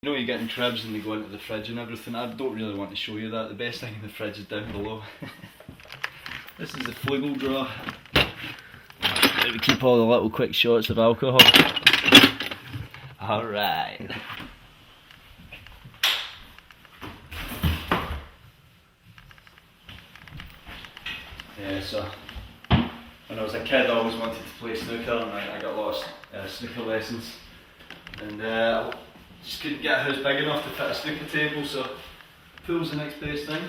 You know you're getting cribs and they go into the fridge and everything. I don't really want to show you that. The best thing in the fridge is down below. This is the flugel drawer. Let me keep all the little quick shots of alcohol. Alright. Yeah, so when I was a kid I always wanted to play snooker, and I got lost snooker lessons, and just couldn't get a house big enough to fit a snooker table, so pool's the next best thing.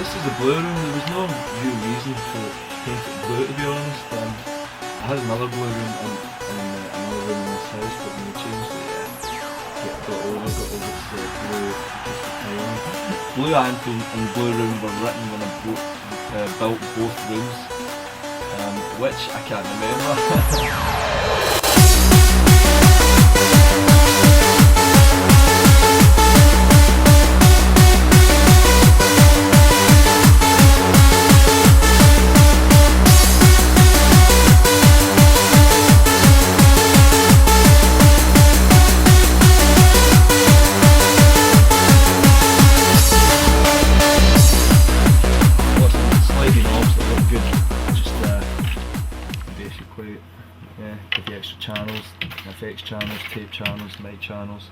This is the blue room. There was no real reason to paint it blue, to be honest. I had another blue room in another room in this house, but when we changed it, got over to blue. Blue Anfield and blue room were written when I built both rooms, which I can't remember. Yeah, with the extra channels, FX channels, tape channels, mic channels,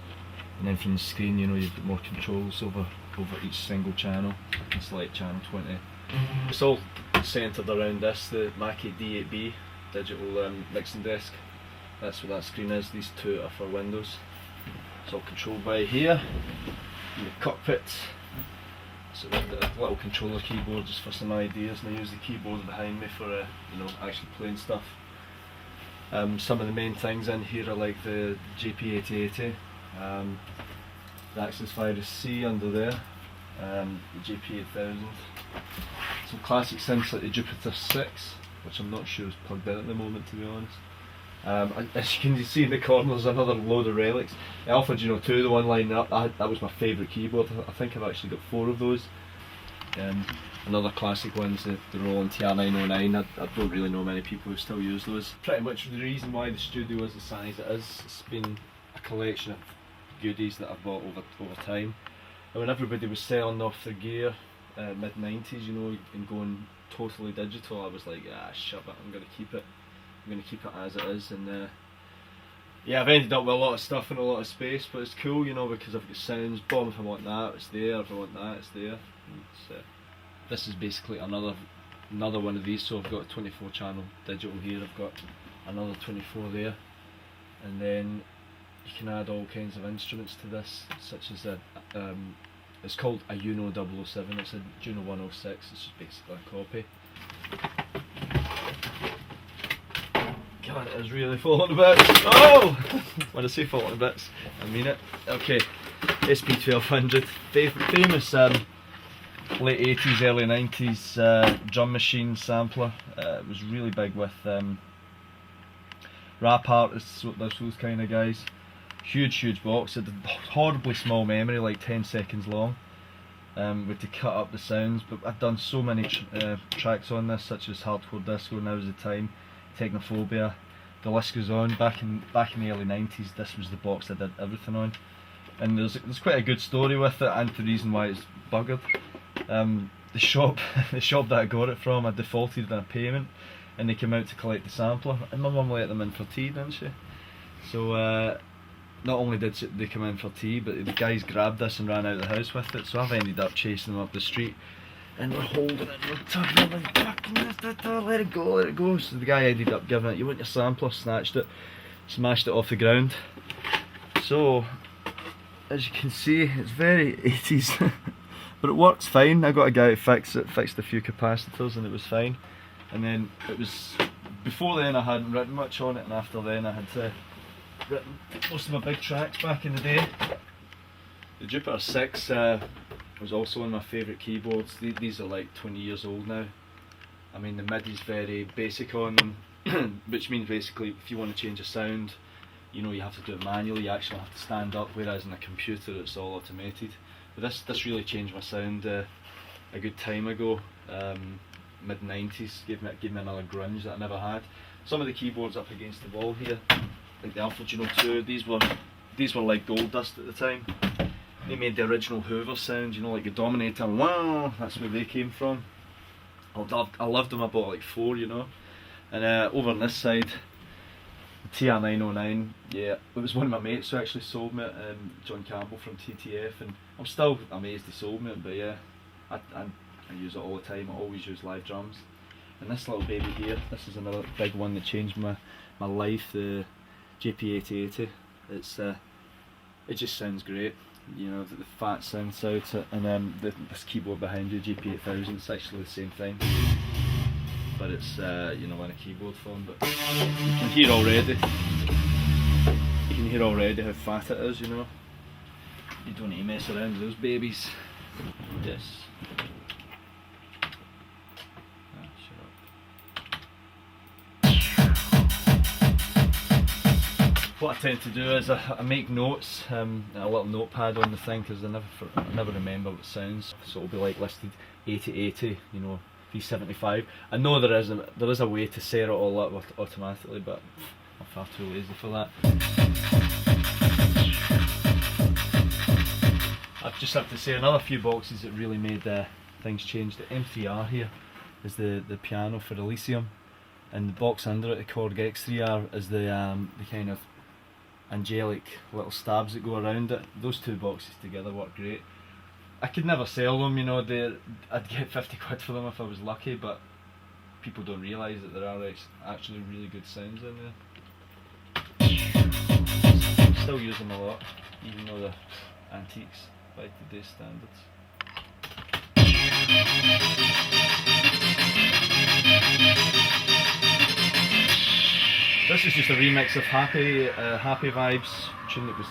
and then from the screen, you know, you've got more controls over each single channel. I can select channel 20. It's all centred around this, the Mackie D8B digital mixing desk. That's what that screen is. These two are for Windows. It's all controlled by here. In the cockpit, so the little controller keyboard just for some ideas, and I use the keyboard behind me for you know, actually playing stuff. Some of the main things in here are like the GP8080, the Access Virus C under there, the GP8000, some classic synths like the Jupiter 6, which I'm not sure is plugged in at the moment, to be honest. As you can see in the corner, there's another load of relics. I offered, you know, two of the one lining up. That was my favourite keyboard. I think I've actually got 4 of those. Another classic one's the Roland TR909. I don't really know many people who still use those. Pretty much the reason why the studio is the size it is, it's been a collection of goodies that I've bought over time. And when everybody was selling off their gear, mid-90s, you know, and going totally digital, I was like, ah, shut it, I'm going to keep it. I'm going to keep it as it is. And yeah, I've ended up with a lot of stuff and a lot of space, but it's cool, you know, because I've got sounds. Boom, if I want that, it's there. If I want that, it's there. This is basically another one of these. So I've got a 24 channel digital here. I've got another 24 there, and then you can add all kinds of instruments to this, such as it's called a Uno 007. It's a Juno 106. It's just basically a copy. God, it is really falling to bits. Oh! When I say falling to bits, I mean it. Okay, SP1200, famous late 80s, early 90s drum machine sampler. It was really big with rap artists, those kind of guys. Huge box. It had a horribly small memory, like 10 seconds long. With to cut up the sounds, but I've done so many tracks on this, such as Hardcore Disco, Now's the Time, Technophobia, the list goes on. Back in the early 90s, this was the box I did everything on, and there's quite a good story with it, and the reason why it's buggered. The shop that I got it from, I defaulted on a payment, and they came out to collect the sampler, and my mum let them in for tea, didn't she? So not only did they come in for tea, but the guys grabbed this and ran out of the house with it, so I've ended up chasing them up the street, and we're holding it, and we're tugging it, like, fucking let it go, let it go. So the guy ended up giving it, "You want your sampler?" Snatched it, smashed it off the ground. So, as you can see, it's very 80s, but it works fine. I got a guy to fix it, fixed a few capacitors, and it was fine. And then it was, before then I hadn't written much on it, and after then I had written most of my big tracks back in the day. The Jupiter 6 was also one of my favourite keyboards. These are like 20 years old now. I mean, the MIDI's very basic on them, which means basically if you want to change a sound, you know, you have to do it manually, you actually have to stand up, whereas in a computer it's all automated. But this really changed my sound a good time ago. Mid 90s, gave me another grunge that I never had. Some of the keyboards up against the wall here, like the Alpha Juno 2, these were like gold dust at the time. They made the original Hoover sound, you know, like the Dominator. Wow, that's where they came from. I loved them. I bought like 4, you know. And over on this side, the TR909, yeah, it was one of my mates who actually sold me it, John Campbell from TTF, and I'm still amazed he sold me it, but yeah, I use it all the time. I always use live drums. And this little baby here, this is another big one that changed my life, the JP8080. It just sounds great, you know, the fat sounds out, and this keyboard behind you, JP8000, it's actually the same thing, but it's you know, in a keyboard form. But you can hear already how fat it is, you know. You don't need to mess around with those babies. Yes. What I tend to do is I make notes, a little notepad on the thing, because I never remember what it sounds. So it'll be like listed 8080, you know, V75. I know there is a way to set it all up automatically, but I'm far too lazy for that. I just have to say another few boxes that really made things change. The M3R here is the piano for Elysium, and the box under it, the Korg X3R, is the kind of angelic little stabs that go around it. Those two boxes together work great. I could never sell them, you know, I'd get 50 quid for them if I was lucky, but people don't realise that there are actually really good sounds in there. Still use them a lot, even though they're antiques by today's standards. This is just a remix of Happy Vibes, a tune that was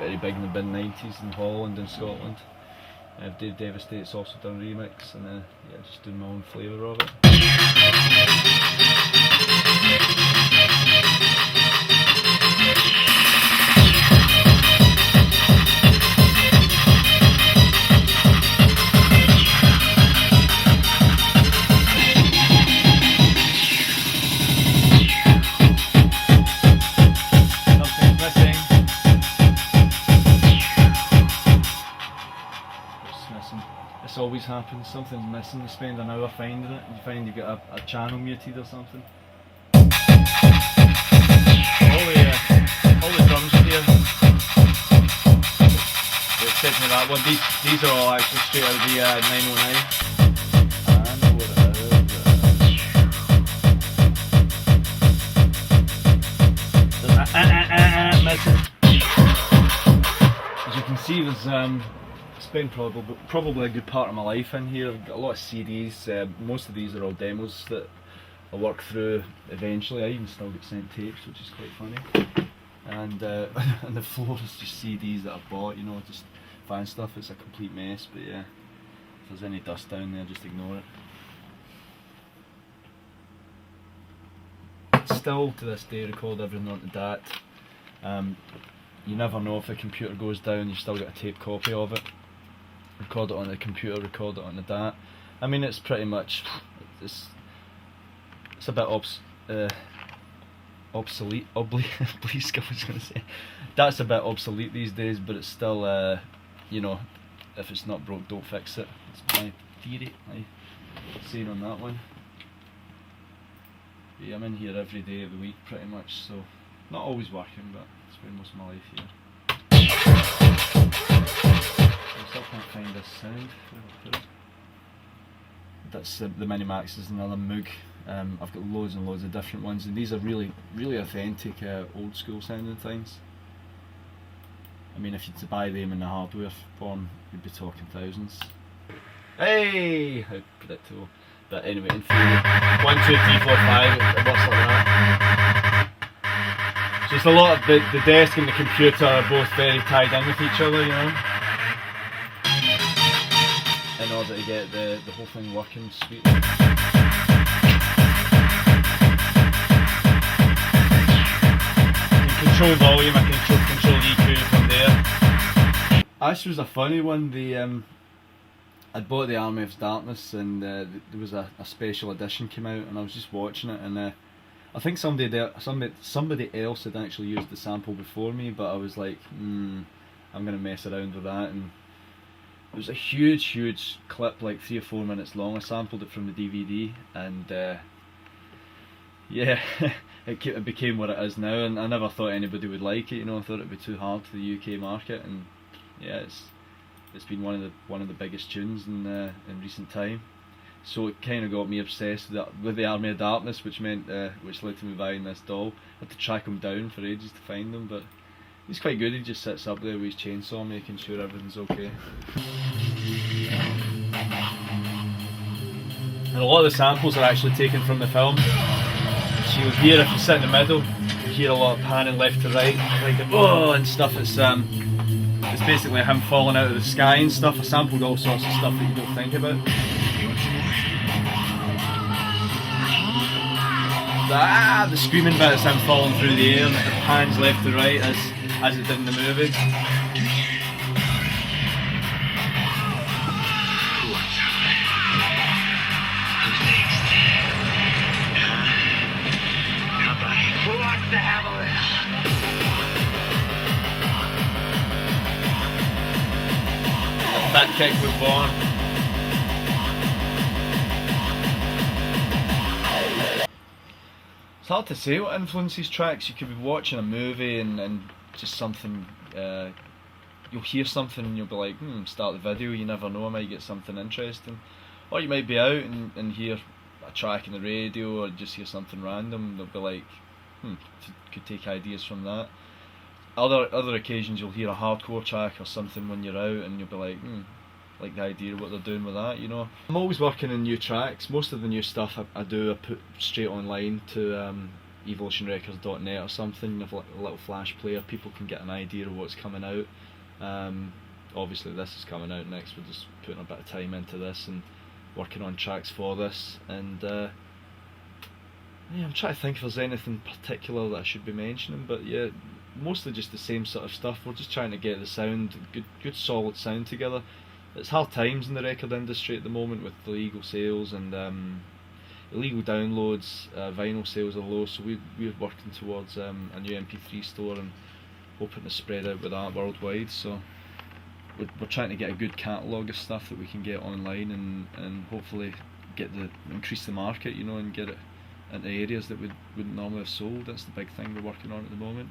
very big in the mid-90s in Holland and Scotland. Dave Devastate's also done a remix, and yeah, just doing my own flavour of it. This always happens, something's missing, you spend an hour finding it, and you find you've got a channel muted or something. All the drums are here, except for that one. These are all actually straight out of the 909. I know what it is. Missing. As you can see, there's spent probably a good part of my life in here. I've got a lot of CDs, most of these are all demos that I'll work through eventually. I even still get sent tapes, which is quite funny. And and the floor is just CDs that I bought, you know, just fan stuff. It's a complete mess, but yeah, if there's any dust down there, just ignore it. Still to this day record everything onto DAT. You never know if the computer goes down, you've still got a tape copy of it. Record it on the computer, record it on the DAT. I mean, it's pretty much, it's a bit obsolete. Obelisk, I was going to say. That's a bit obsolete these days, but it's still, you know, if it's not broke, don't fix it. That's my theory, my saying on that one. But yeah, I'm in here every day of the week pretty much, so not always working, but I spend most of my life here. I still can't find this sound. Where did I put it? That's the Minimax is another Moog. I've got loads and loads of different ones, and these are really, really authentic, old school sounding things. I mean, if you had to buy them in the hardware form, you'd be talking thousands. Hey! How predictable. But anyway, in theory, 1, 2, 3, 4, 5, it works like that. So it's a lot of the desk and the computer are both very tied in with each other, you know, in order to get the whole thing working sweet. Control volume, I can control EQ from there. This was a funny one. I'd bought the Army of Darkness, and there was a special edition came out, and I was just watching it, and I think somebody else had actually used the sample before me, but I was like, I'm gonna mess around with that, and it was a huge clip, like 3 or 4 minutes long. I sampled it from the DVD, and yeah, it became what it is now, and I never thought anybody would like it. You know, I thought it'd be too hard for the UK market, and yeah, it's been one of the biggest tunes in recent time. So it kind of got me obsessed with the Army of Darkness, which led to me buying this doll. I had to track him down for ages to find him, but he's quite good. He just sits up there with his chainsaw, making sure everything's okay. And a lot of the samples are actually taken from the film. So you'll hear, if you sit in the middle, you hear a lot of panning left to right, like oh and stuff. It's basically him falling out of the sky and stuff. I sampled all sorts of stuff that you don't think about. The screaming bit is him falling through the air, and it pans left to right as it did in the movie. That kick was born. It's hard to say what influences tracks. You could be watching a movie and just something, you'll hear something and you'll be like, start the video, you never know, I might get something interesting. Or you might be out and hear a track in the radio, or just hear something random, they'll be like, could take ideas from that. Other occasions you'll hear a hardcore track or something when you're out and you'll be like the idea of what they're doing with that, you know. I'm always working on new tracks. Most of the new stuff I put straight online to evolutionrecords.net or something, with a little flash player. People can get an idea of what's coming out. Obviously this is coming out next, we're just putting a bit of time into this and working on tracks for this, and yeah, I'm trying to think if there's anything particular that I should be mentioning, but yeah, mostly just the same sort of stuff. We're just trying to get the sound, good solid sound together. It's hard times in the record industry at the moment with illegal sales and illegal downloads. Vinyl sales are low, so we're working towards a new MP3 store and hoping to spread out with that worldwide. So we're trying to get a good catalogue of stuff that we can get online and hopefully increase the market, you know, and get it into areas that we wouldn't normally have sold. That's the big thing we're working on at the moment.